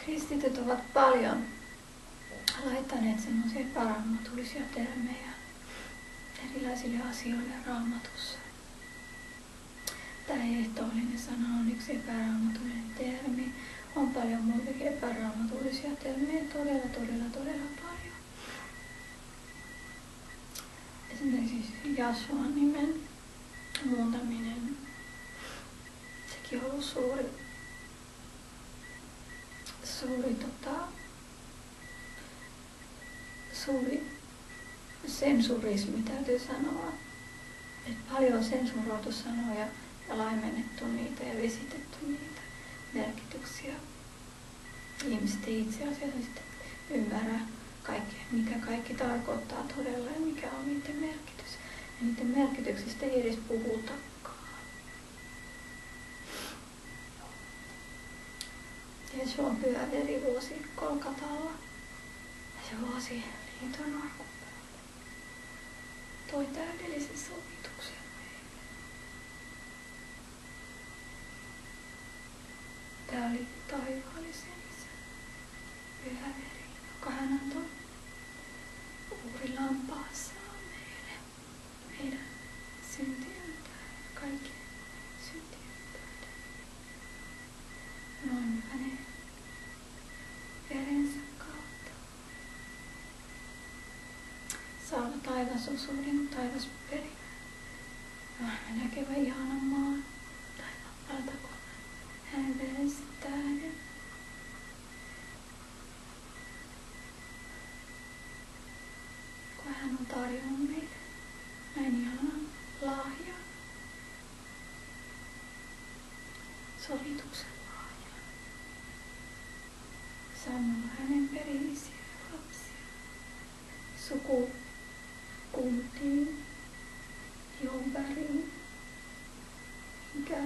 Kristityt ovat paljon laittaneet semmoisia epäraamatullisia termejä erilaisille asioille Raamatussa. Tämä ehtoollinen sana on yksi epäraamatullinen termi. On paljon muitakin epäraamatullisia termejä, todella paljon. Esimerkiksi Jasuan nimen muuntaminen, sekin on ollut suuri sensurismi, täytyy sanoa. Et paljon on sensuroitu sanoja ja laimennettu niitä ja vesitetty niitä merkityksiä. Ihmiset ei itse asiassa sitten ymmärrä mikä kaikki tarkoittaa todella ja mikä on niiden merkitys. Ja niiden merkityksistä ei edes puhutakaan. Jeesus on pyhä verivuosi Kolkatalla. Ja se vuosi liiton alkupäivä toi täydellisen sovituksen meille. Tämä oli taivaallisen Isän pyhä veri, joka hän antoi uhrilampaassaan meidän syntien tähden, kaikkien syntien tähden. Noin hänen verensä kautta. Saada taivasosuuden, taivasperimän. Maailman näkevä ihanan maan, taivaan valtakunnan, hänen verensä tähden. Kun hän on tarjonnut meille näin ihanan lahjan, sovituksen lahjan. Samalla hänen perillisiä lapsia sukukuntiin, Jouberiin, mikä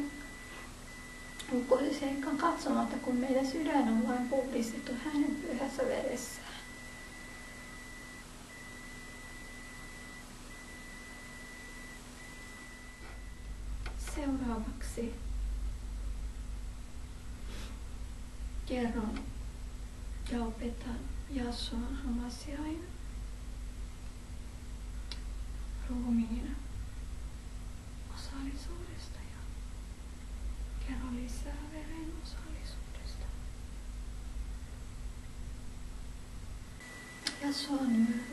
ulkoisseikkaan katsomatta, kun meidän sydän on vain puhdistettu hänen pyhässä veressään. Seuraavaksi kerron ja opetan Jasuan Amasiain ruumiin osallisuudesta ja kerron lisää veren osallisuudesta. Jasua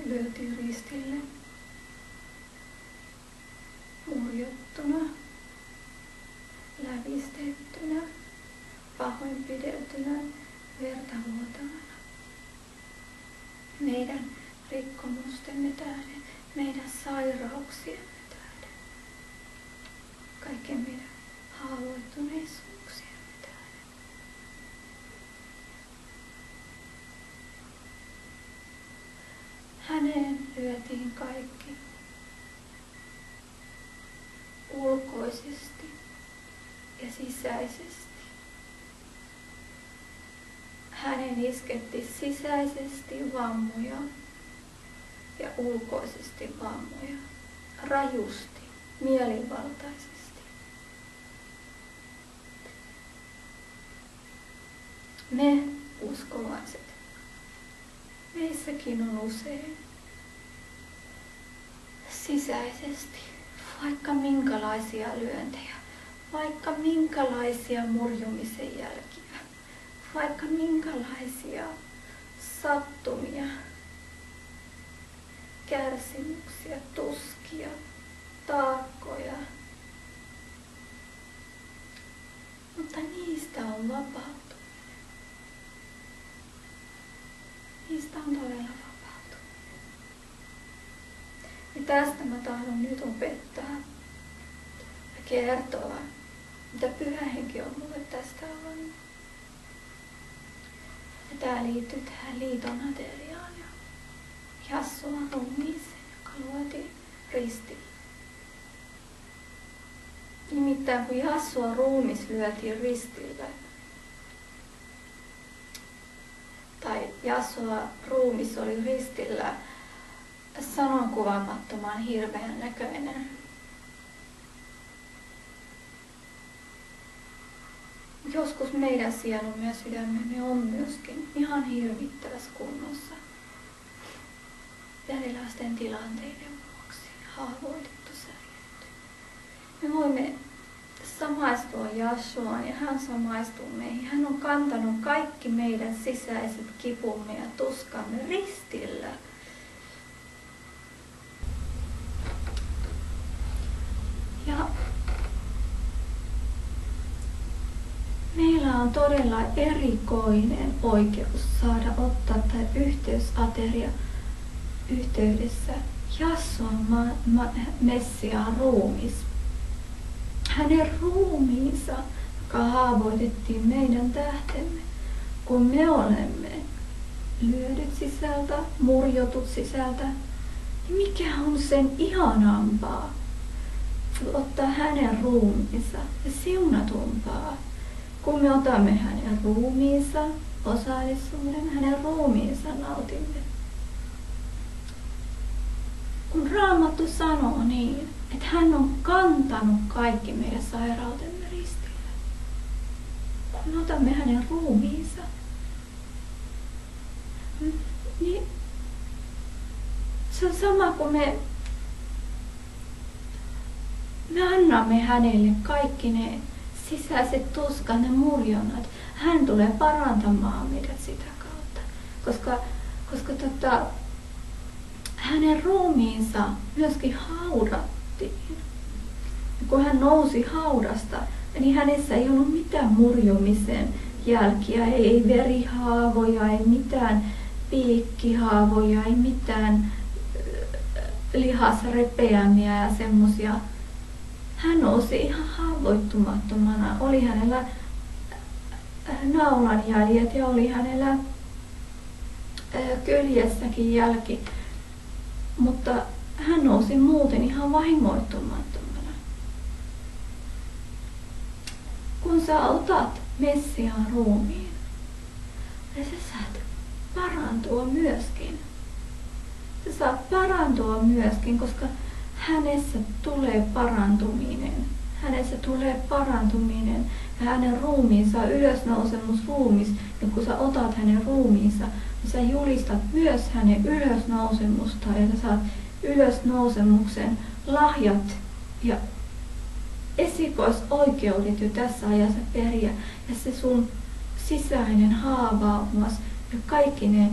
lyötiin ristille murjottuna, lävistettynä, pahoinpideltynä, verta vuotavana. Meidän rikkomustemme tähden, meidän sairauksiemme tähden, kaiken meidän haavoittuneisuuksiemme tähden. Häneen lyötiin kaikki ulkoisesti ja sisäisesti. Hänen isketti sisäisesti vammoja ja ulkoisesti vammoja, rajusti, mielivaltaisesti. Me uskovaiset, meissäkin on usein sisäisesti vaikka minkälaisia lyöntejä, vaikka minkälaisia murjumisen jälkiä, vaikka minkälaisia sattumia, kärsimyksiä, tuskia, taakkoja. Mutta niistä on vapautuminen. Niistä on todella vapautuminen. Ja tästä mä tahdon nyt opettaa ja kertoa, mitä Pyhä Henki on mulle tästä avannut. Ja tää liittyy tähän liiton ateriaan ja Jasuan ruumiiseen, joka luotiin ristille. Nimittäin kun Jasuan ruumis lyötiin ristille, tai Jasuan ruumis oli ristillä sanonkuvaamattoman hirveän näköinen. joskus meidän sielumme ja sydämemme on myöskin ihan hirvittävässä kunnossa erilaisten tilanteiden vuoksi haavoitettu, särjetty. Me voimme samaistua Jashuaan ja hän samaistuu meihin. Hän on kantanut kaikki meidän sisäiset kipumme ja tuskamme ristillä. Ja meillä on todella erikoinen oikeus saada ottaa tämä yhteysateria yhteydessä Jashuan Messiaan ruumis. Hänen ruumiinsa, joka haavoitettiin meidän tähtemme, kun me olemme lyödyt sisältä, murjotut sisältä. Ja mikä on sen ihanampaa ottaa hänen ruumiinsa ja siunatumpaa, kun me otamme hänen ruumiinsa, osallisuuden, hänen ruumiinsa nautimme. Kun Raamattu sanoo niin, että hän on kantanut kaikki meidän sairautemme ristillä, kun me otamme hänen ruumiinsa, niin se on sama kuin me annamme hänelle kaikki ne sisäiset tuskat, ne murjonnat. Hän tulee parantamaan meidät sitä kautta, koska hänen ruumiinsa myöskin haudattiin. Ja kun hän nousi haudasta, niin hänessä ei ollut mitään murjumisen jälkiä, ei verihaavoja, ei mitään piikkihaavoja, ei mitään lihasrepeämiä ja semmosia. Hän nousi ihan haavoittumattomana. Oli hänellä naulanjäljet ja oli hänellä kyljessäkin jälki. Mutta hän nousi muuten ihan vahingoittumattomana. Kun sä otat Messiaan ruumiin, niin sä saat parantua myöskin. Sä saat parantua myöskin, koska hänessä tulee parantuminen. Hänessä tulee parantuminen ja hänen ruumiinsa, ylösnousemusruumis. Ja kun sä otat hänen ruumiinsa, niin sä julistat myös hänen ylösnousemusta ja sä saat ylösnousemuksen lahjat ja esikoisoikeudet jo tässä ajassa periä. Ja se sun sisäinen haavaumas ja kaikki ne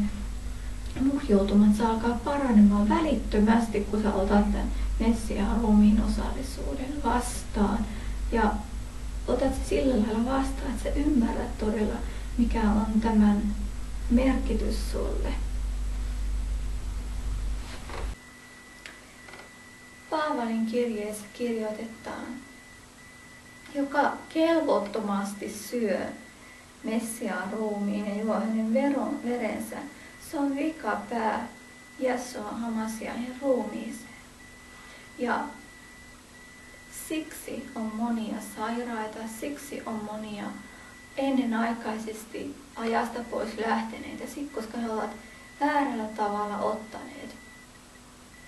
murjoutumat saa alkaa paranemaan välittömästi, kun sä otat tämän Messiaan ruumiin osallisuuden vastaan. Ja otat se sillä lailla vastaan, että sä ymmärrät todella, mikä on tämän merkitys sulle. Paavalin kirjeessä kirjoitetaan, joka kelvottomasti syö Messiaan ruumiin ja juo hänen verensä, se on vikapää Jesua Hamasian ruumiiseen. Ja siksi on monia sairaita, siksi on monia ennenaikaisesti ajasta pois lähteneitä, koska he ovat väärällä tavalla ottaneet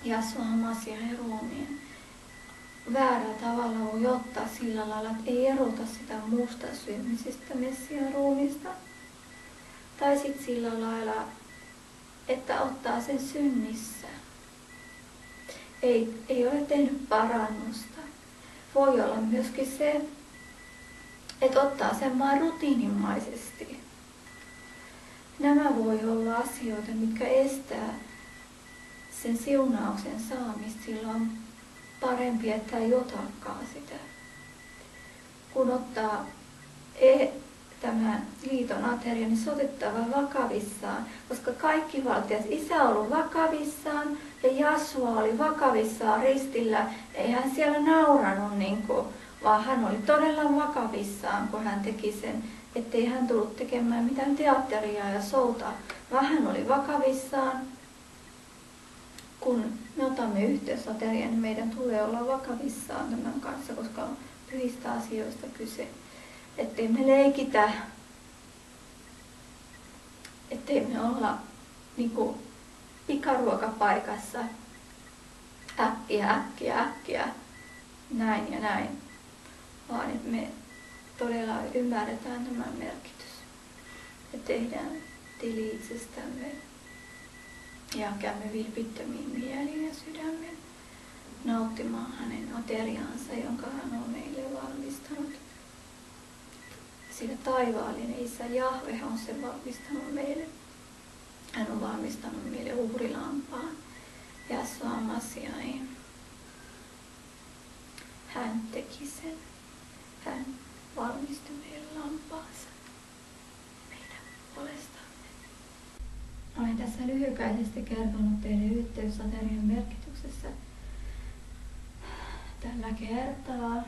Jesua Hamasian ruumiin. Väärällä tavalla voi ottaa sillä lailla, että ei erota sitä muusta syömisestä Messiaan ruumista. Tai sitten sillä lailla, että ottaa sen synnissä. Ei ole tehnyt parannusta. Voi olla myöskin se, että ottaa sen vain rutiinimaisesti. Nämä voi olla asioita, mitkä estää sen siunauksen saamista. Silloin on parempi, että ei otakaan sitä. Kun ottaa tämän liiton ateria, niin se on otettava vakavissaan, koska kaikki valtias, Isä on ollut vakavissaan ja Jasua oli vakavissaan ristillä. Ei hän siellä nauranut, vaan hän oli todella vakavissaan, kun hän teki sen, ettei hän tullut tekemään mitään teatteria ja showta, vaan hän oli vakavissaan. Kun me otamme yhteysaterian, niin meidän tulee olla vakavissaan tämän kanssa, koska on pyhistä asioista kyse. Ettei me leikitä, ettei me olla pikaruokapaikassa äkkiä, näin ja näin, vaan että me todella ymmärretään tämän merkitys. Ja tehdään tili itsestämme ja käymme vilpittömiin mielin ja sydämen nauttimaan hänen ateriaansa, jonka hän on meille valmistanut. Sillä taivaallinen Isä Jahve on se valmistanut meille. Hän on valmistanut meille uhrilampaan, Yahshua Masiahin. Hän teki sen. Hän valmisti meille lampaansa meidän puolestamme. Olen tässä lyhykäisesti kertonut teille yhteysaterian merkityksessä tällä kertaa.